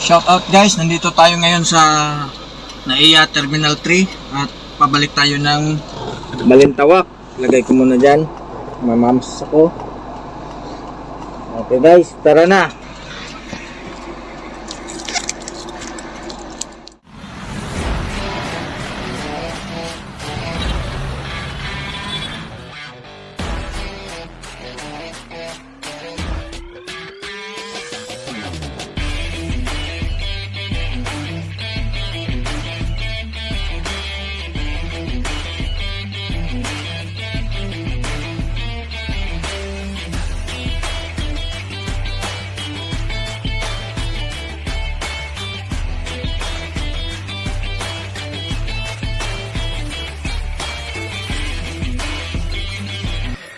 Shout out guys, nandito tayo ngayon sa NAIA Terminal 3 at pabalik tayo ng Balintawak. Lagay ko muna dyan, mamams ako. Okay guys, tara na.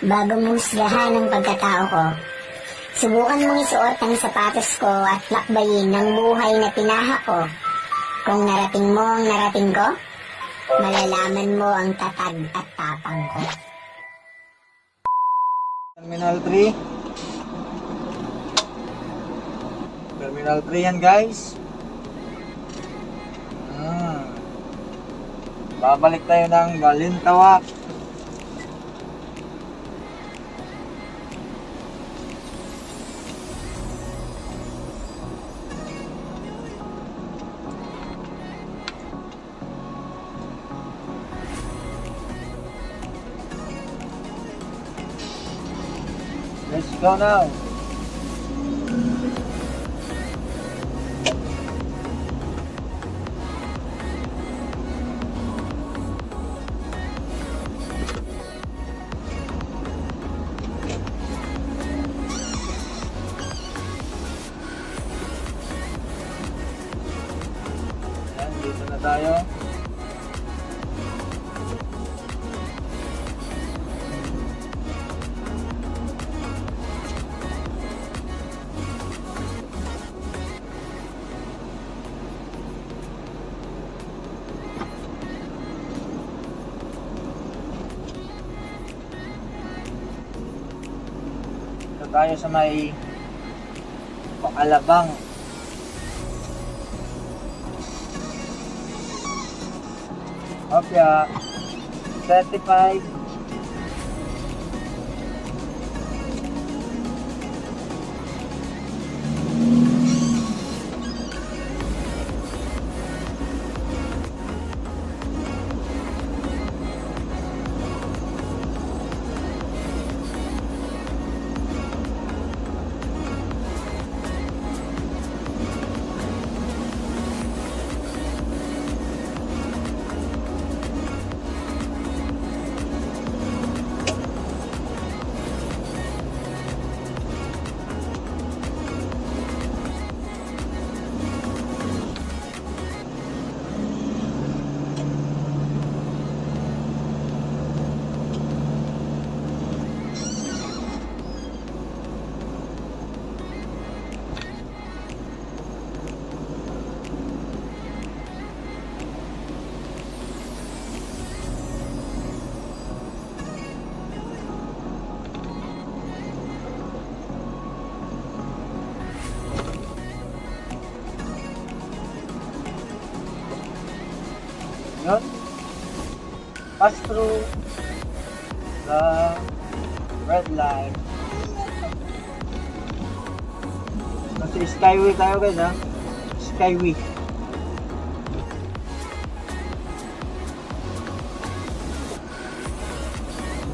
Bago mo husgahan ang pagkatao ko, subukan mong isuot ang sapatos ko at lakbayin ng buhay na tinaha ko. Kung narating mo ang narating ko, malalaman mo ang tatag at tapang ko. Terminal 3. Terminal 3 yan guys. Babalik tayo ng Balintawak. Let's go now. Yan, dito na tayo. Tayo sa may Pakalabang. Opya 35. Yun. Pass through the red line. Kasi Skyway tayo guys ha. Skyway.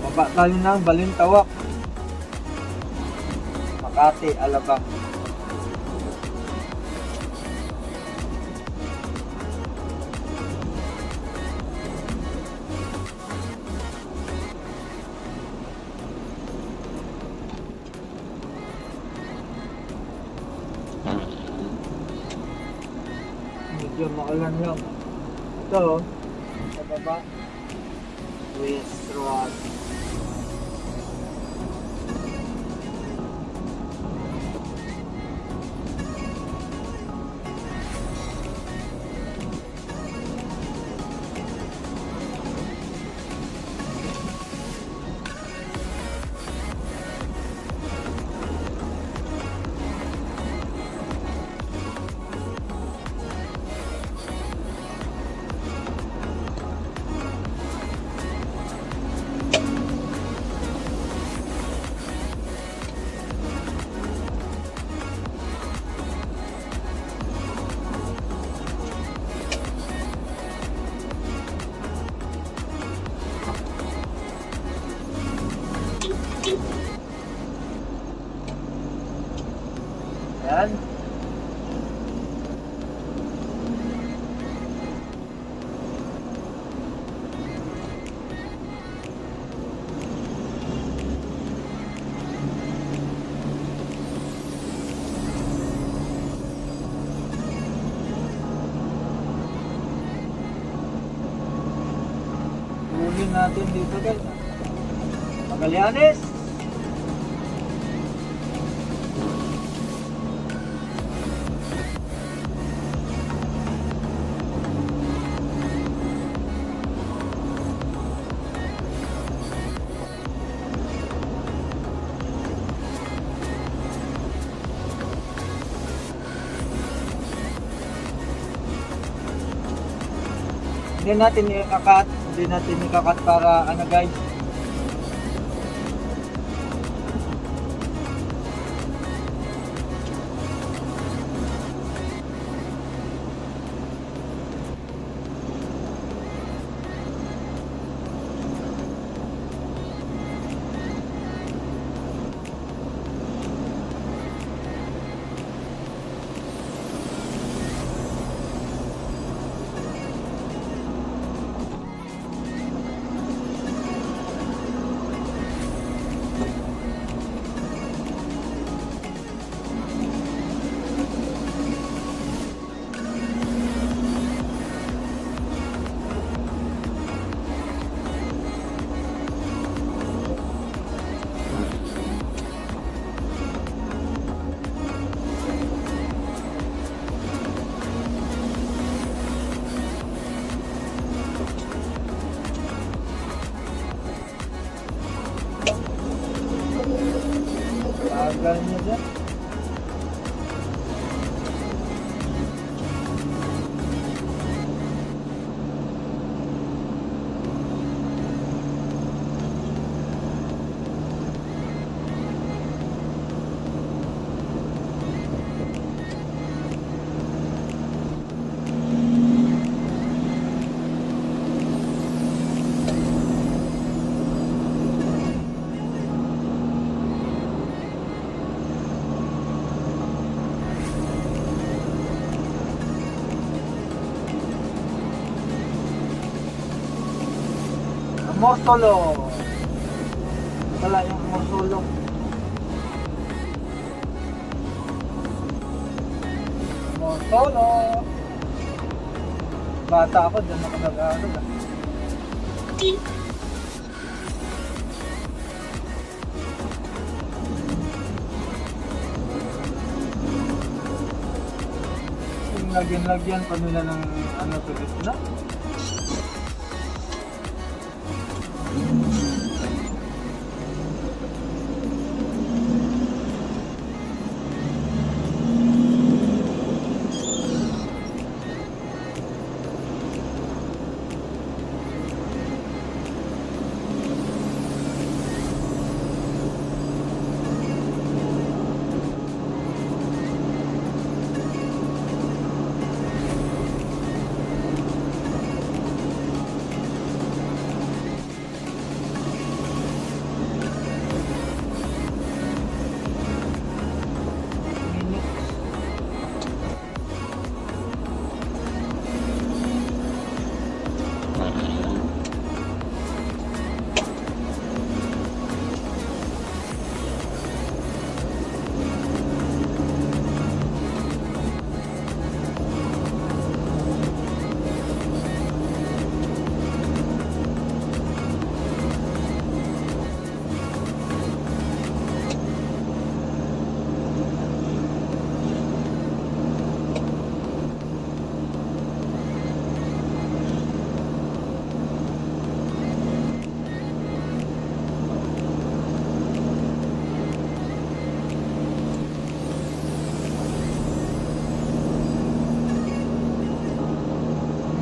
Baba tayo ng Balintawak. Makati, Alabang. Medyo maulan lang. Ito, sa baba, West Road. Huli natin dito guys. Magallanes. Hindi natin ikakat para ano guys. Galing niya dyan. Mortolo. Wala yung Mortolo. Mortolo. Bata ako, dyan ako nag-aaral ah. Yung lagyan pa nila ng ano tulit na.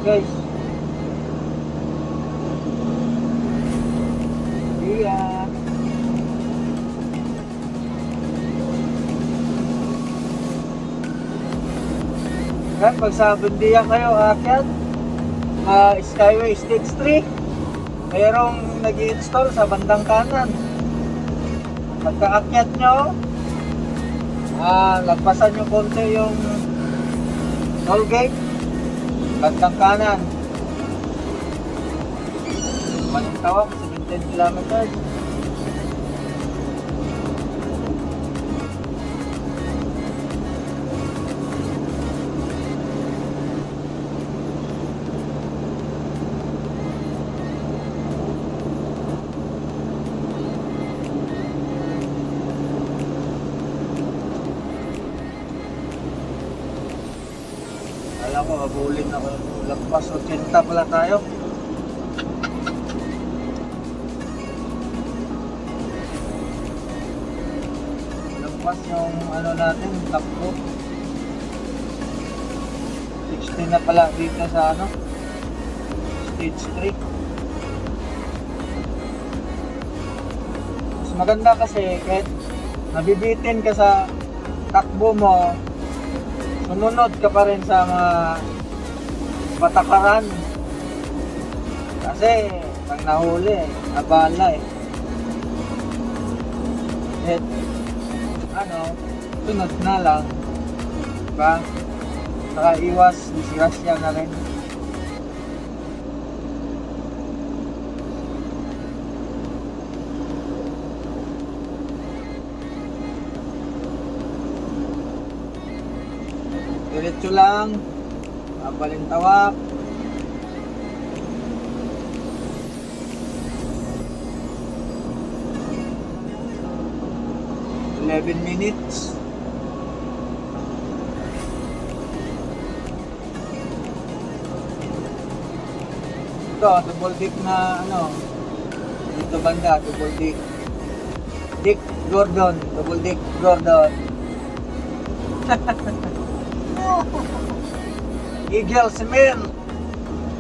Guys. Iya. Kan pag sa Bundia kayo aakyat, Skyway Stage 3, mayroong nag-i-install sa bandang kanan. Pagka-akyat nyo, lagpasan nyo konti yung toll gate, bandang kanan. Balintawak, 17 kilometers. ako, habulin ako. Lagpas 80 pala tayo. Lagpas yung ano natin, takbo. 16 na pala dito sa ano, stage 3. Mas maganda kasi kahit nabibitin ka sa takbo mo, sumunod ka pa rin sa mga patakaran. Kasi pag nahuli, abala eh. At ano, sunod na lang. Diba? Saka iwas, disgrasya na rin. Diretso lang, Balintawak. $11 minutes. Ito, double dick na ano, dito banda, double dick. Dick Gordon, double dick Gordon. Eagle Cement.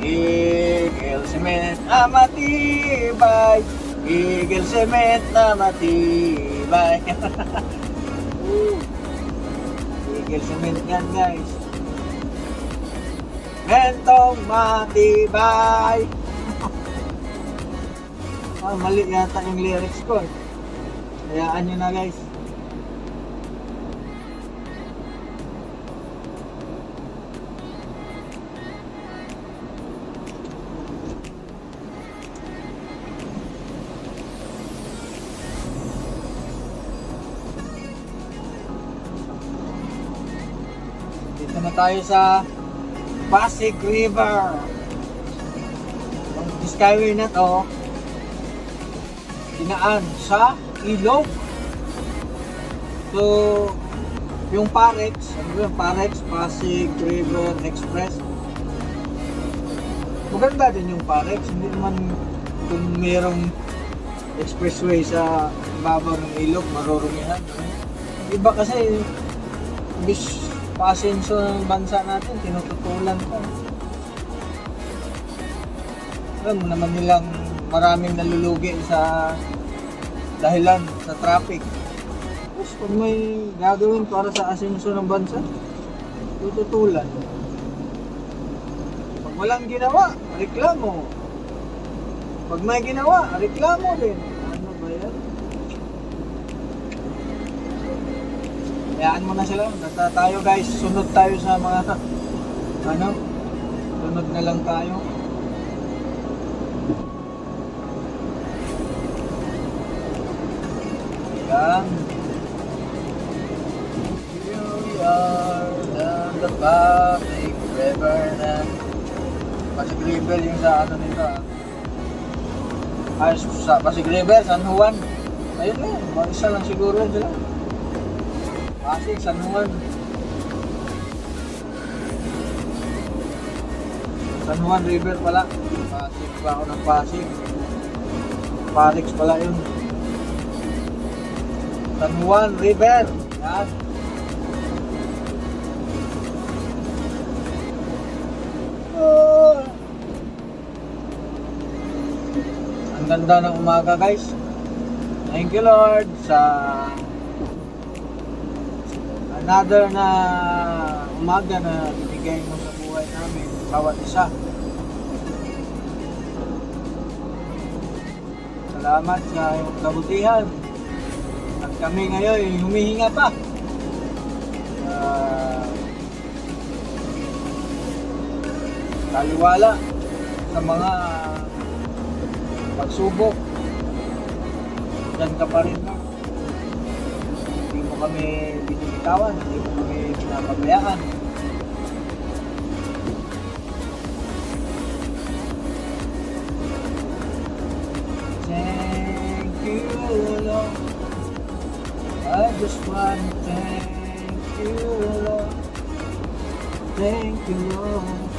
Eagle Cement na matibay. Eagle Cement na matibay. Eagle Cement yan guys. Mentong matibay. Mali yata yung lyrics ko. Hayaan nyo na guys. Dito na tayo sa Pasig River. Ang skyway na to dinaan sa ilog. So yung Parex, ano ba yung Parex, Pasig River Express, maganda din yung Parex. Hindi naman kung merong expressway sa babaw ng ilog marurumihan. Iba kasi bis pasenso ng bansa natin, tinututulan ko. Alam mo naman nilang maraming nalulugi sa dahilan sa traffic. Tapos pag may gagawin para sa asenso ng bansa, tututulan. Pag walang ginawa, reklamo. Pag may ginawa, reklamo din. Ano ba yan? Hayaan mo na sila. Basta tayo guys, sunod tayo sa mga ano, sunod na lang tayo. Yan. Here we are on the Pasig River na Pasig River yung sa ano nito ay sa Pasig River, San Juan. Ayun na yun, isa lang siguro yun sila. Pasig, San Juan. San Juan River pala. Pasig pa ako ng Pasig. Parex pala yun. San Juan River. Yan. Ang ganda ng umaga guys. Thank you Lord sa another na umaga na binigay mo sa buhay namin, bawat isa. Salamat sa iyong kabutihan. At kami ngayon humihinga pa. Taliwala sa mga pagsubok. Diyan ka pa rin na. Hindi mo kami binibitawan, hindi mo kami pinapabayaan. Thank you, Lord. I just want to thank you, Lord. Thank you, Lord.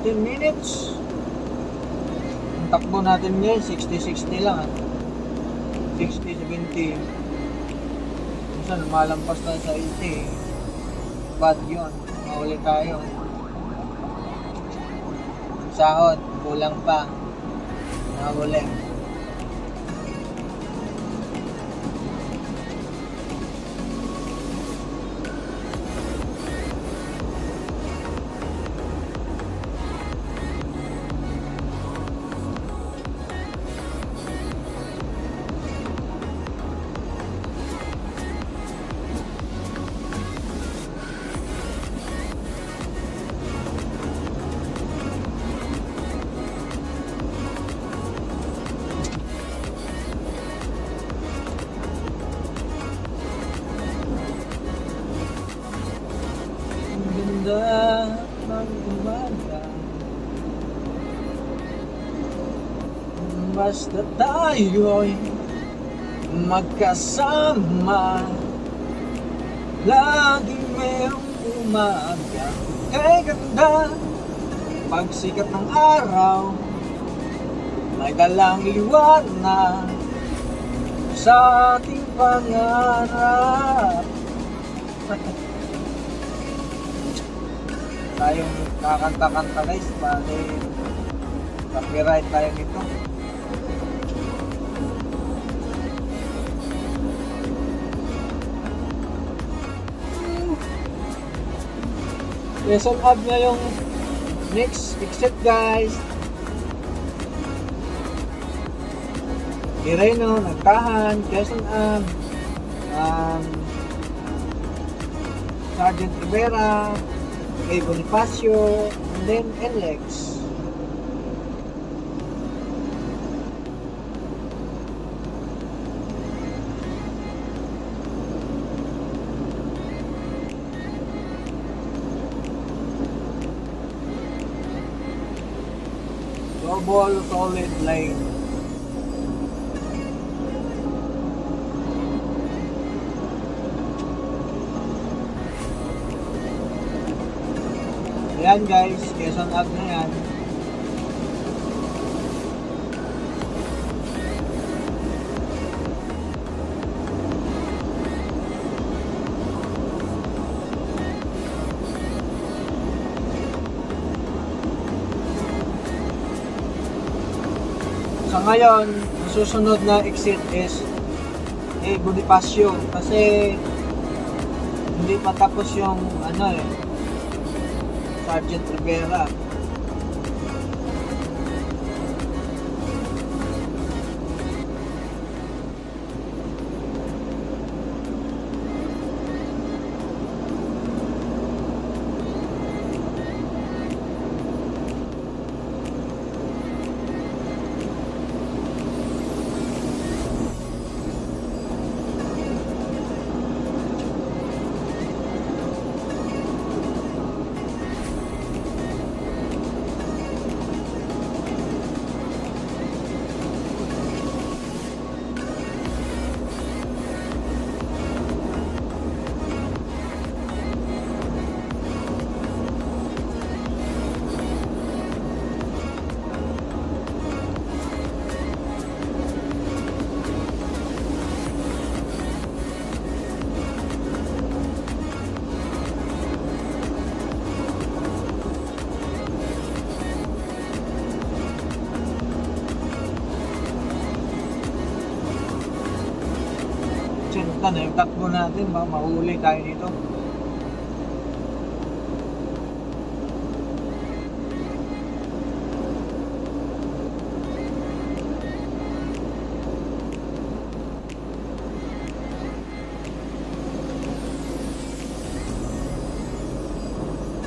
Minutes. Ang takbo natin ngayon 60-60 lang, 60-70. Minsan malampas na sa 80. Bad yun, mahuli tayo. Sahod, kulang pa, nahuli. Ng umaga, basta tayo'y magkasama, laging merong umaga. Kay ganda, pagsikat ng araw, may dalang liwanag sa ating pangarap. Tayong kakanta-kanta guys, bali copyright tayo nito. Lesson up na yung next exit guys. Ireno, Nagtahan, Quezon Ab, Sergeant Rivera, kay Bonifacio, and then NLEX. Double solid lane. Ayan guys, Quezon Ave na yan. Sa ngayon, ang susunod na exit is Bonifacio kasi hindi pa tapos yung Sergeant Rivera. Sinta na yung takbo natin, baka mahuli tayo dito.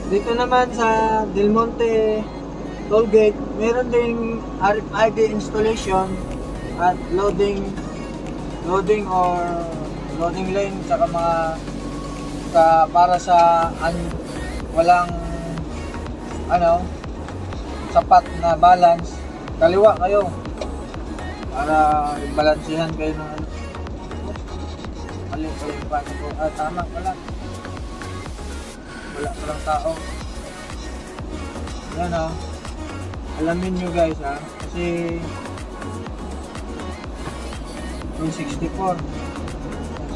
Dito naman sa Del Monte Tollgate, meron ding RFID installation at loading or loading lane, saka mga para sa walang sapat na balance, kaliwa kayo. para balansehan kayo ng ano. Mali pala yung paano ko. Tama pala. Wala palang tao. Yan alamin nyo guys kasi yung 64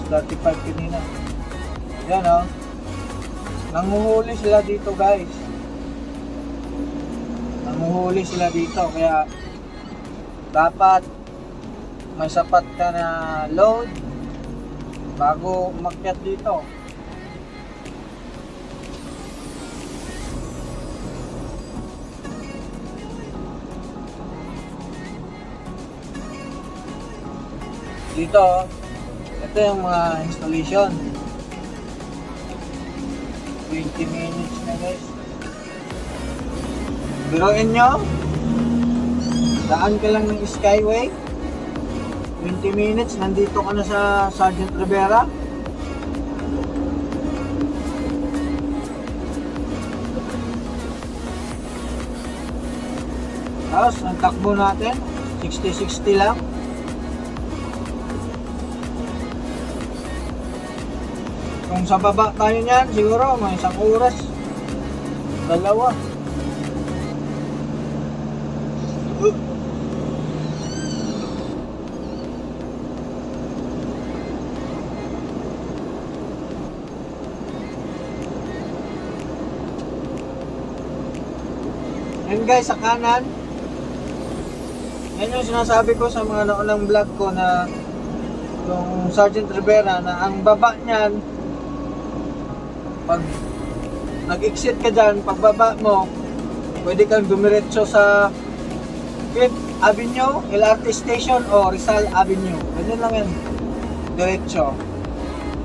35 kanina. Yan nanguhuli sila dito guys. Nanguhuli sila dito kaya dapat may sapat ka na load bago umakyat dito. Dito, ito yung mga installation. 20 minutes na guys. Biruin nyo, daan ka lang ng Skyway. 20 minutes, nandito ka na sa Sergeant Rivera. Tapos, ang takbo natin, 60-60 lang. Kung sa baba tayo niyan, siguro may 1 oras. 2. And guys, sa kanan, yan yung sinasabi ko sa mga naunang vlog ko na yung Sergeant Rivera na ang baba niyan, pag nag-exit ka dyan, pagbaba mo, pwede kang dumiretso sa 5th Avenue, LRT Station o Rizal Avenue. Ganyan lang yan, diretso.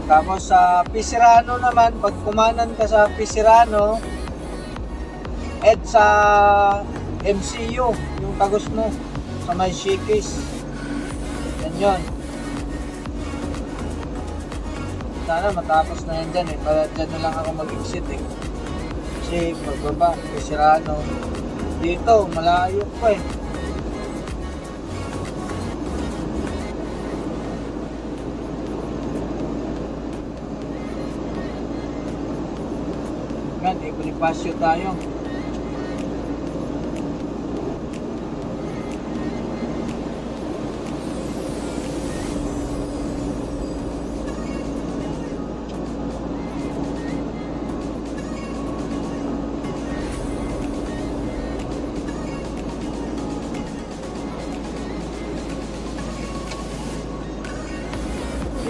Tapos sa Pisirano naman, pag kumanan ka sa Pisirano, sa MCU, yung tagos mo, sa may Shikis. Yan yun. Sana matapos na yan dyan para dyan na lang ako mag-exit kasi pagbaba, Pisirano dito, malayo pa yan, Bonifacio tayo.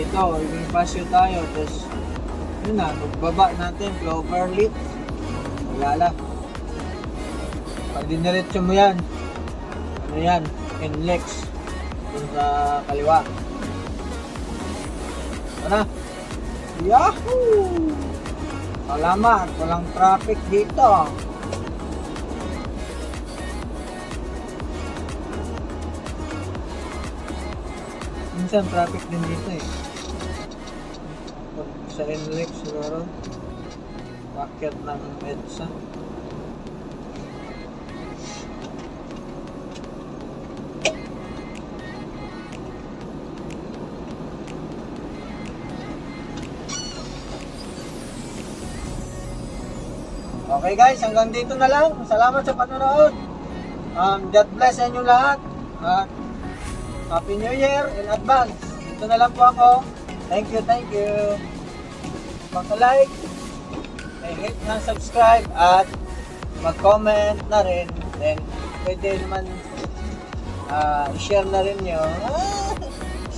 Dito, Bonifacio tayo. Tapos, yun na, pagbaba natin, Cloverleaf. Ayala. Pag diniretso mo yan, ano yan, NLEX. Dun sa kaliwa. Ano? Yahoo! Salamat, walang traffic dito. Minsan traffic din dito Pag sa NLEX siguro, packet ng EDSA. Okay guys, hanggang dito na lang. Salamat sa panonood. God bless sa inyo lahat. Happy New Year in advance. Dito na lang po ako. Thank you. Mag-like, hit na subscribe at mag-comment na rin. Then, pwede naman i-share na rin nyo.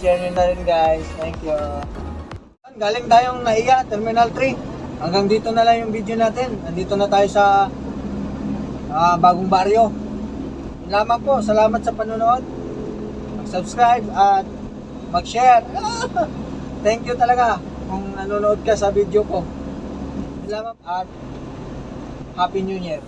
Share nyo na rin guys. Thank you. Galing tayong Naiya, Terminal 3. Hanggang dito na lang yung video natin. Nandito na tayo sa bagong baryo. Yun lamang po. Salamat sa panonood. Mag-subscribe at mag-share. Thank you talaga kung nanonood ka sa video ko. Yun lamang at Happy New Year.